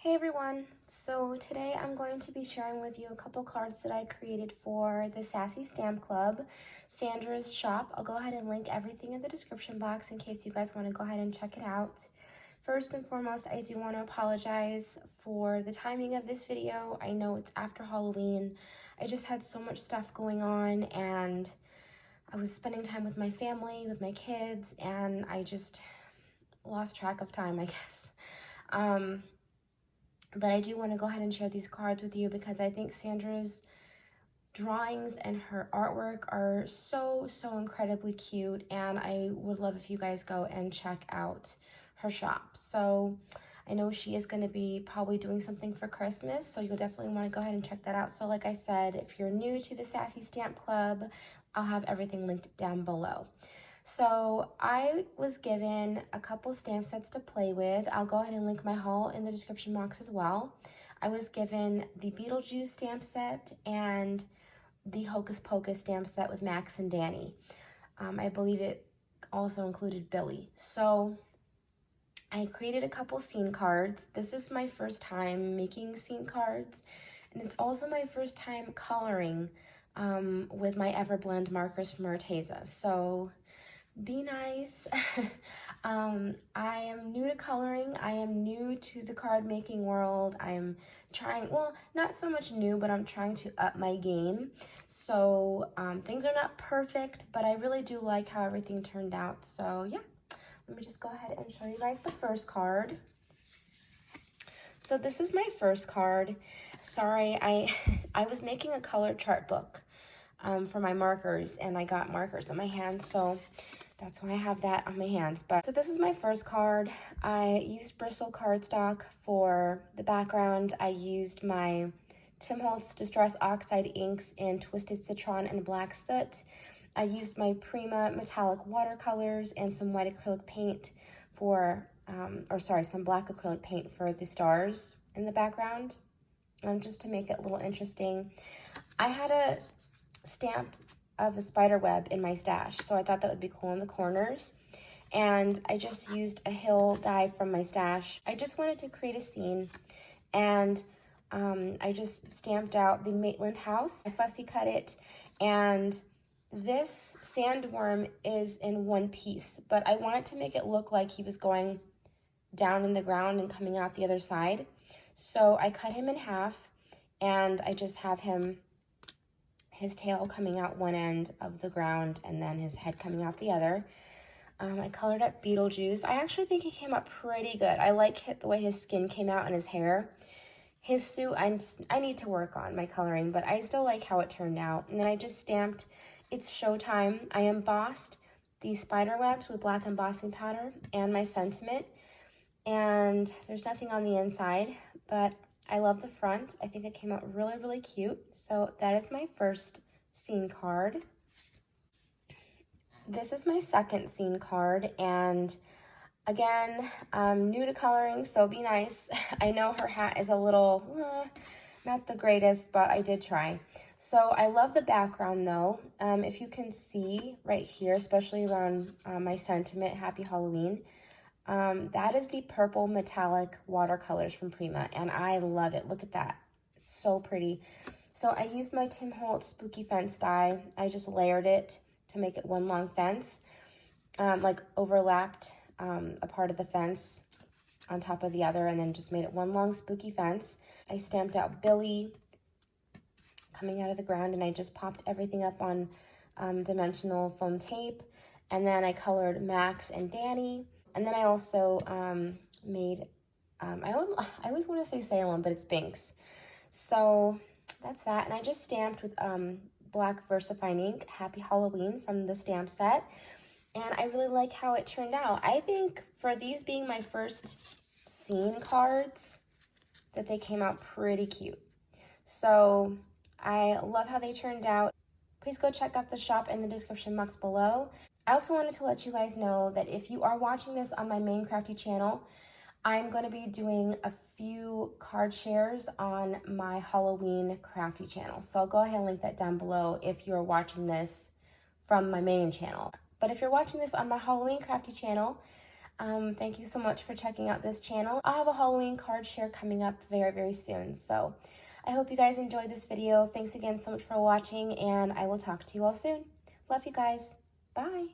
Hey everyone! So today I'm going to be sharing with you a couple cards that I created for the Sassy Stamp Club, Sandra's shop. I'll go ahead and link everything in the description box in case you guys want to go ahead and check it out. First and foremost, I do want to apologize for the timing of this video. I know it's after Halloween. I just had so much stuff going on and I was spending time with my family, with my kids, and I just lost track of time, I guess. But I do want to go ahead and share these cards with you because I think Sandra's drawings and her artwork are so incredibly cute, and I would love if you guys go and check out her shop. So I know she is going to be probably doing something for Christmas, so you'll definitely want to go ahead and check that out. So like I said, if you're new to the Sassy Stamp Club, I'll have everything linked down below. So I was given a couple stamp sets to play with. I'll go ahead and link my haul in the description box as well. I was given the Beetlejuice stamp set and the Hocus Pocus stamp set with Max and Danny. I believe it also included Billy. So I created a couple scene cards. This is my first time making scene cards, and it's also my first time coloring with my Everblend markers from Arteza. So be nice. I am new to coloring. I am new to the card making world. I am trying, well, not so much new, but I'm trying to up my game. So things are not perfect, but I really do like how everything turned out. So yeah, let me just go ahead and show you guys the first card. So this is my first card. Sorry, I was making a color chart book for my markers, and I got markers on my hands, so that's why I have that on my hands. But so this is my first card. I used Bristol cardstock for the background. I used my Tim Holtz Distress Oxide inks in Twisted Citron and Black Soot. I used my Prima metallic watercolors and some white acrylic paint for, some black acrylic paint for the stars in the background, just to make it a little interesting. I had a stamp of a spider web in my stash, so I thought that would be cool in the corners, and I just used a hill die from my stash. I just wanted to create a scene, and I just stamped out the Maitland house. I fussy cut it, and this sandworm is in one piece, but I wanted to make it look like he was going down in the ground and coming out the other side. So I cut him in half, and I just have his tail coming out one end of the ground and then his head coming out the other. I colored up Beetlejuice. I actually think he came out pretty good. I like the way his skin came out and his hair. His suit, I need to work on my coloring, but I still like how it turned out. And then I just stamped It's Showtime. I embossed the spider webs with black embossing powder and my sentiment. And there's nothing on the inside, but I love the front. I think it came out really cute. So that is my first scene card. This is my second scene card, and again, I'm new to coloring, so be nice. I know her hat is a little, not the greatest, but I did try. So I love the background though. If you can see right here, especially around my sentiment, Happy Halloween, that is the purple metallic watercolors from Prima, and I love it. Look at that. It's so pretty. So I used my Tim Holtz Spooky Fence die. I just layered it to make it one long fence, like overlapped a part of the fence on top of the other, and then just made it one long spooky fence. I stamped out Billy coming out of the ground, and I just popped everything up on dimensional foam tape, and then I colored Max and Danny. And then I also made, I always want to say Salem, but it's Binks. So that's that. And I just stamped with black VersaFine ink, Happy Halloween from the stamp set. And I really like how it turned out. I think for these being my first scene cards, that they came out pretty cute. So I love how they turned out. Please go check out the shop in the description box below. I also wanted to let you guys know that if you are watching this on my main crafty channel, I'm going to be doing a few card shares on my Halloween crafty channel. So I'll go ahead and link that down below if you're watching this from my main channel. But if you're watching this on my Halloween crafty channel, Thank you so much for checking out this channel. I'll have a Halloween card share coming up very, very soon. So I hope you guys enjoyed this video. Thanks again so much for watching, and I will talk to you all soon. Love you guys. Bye.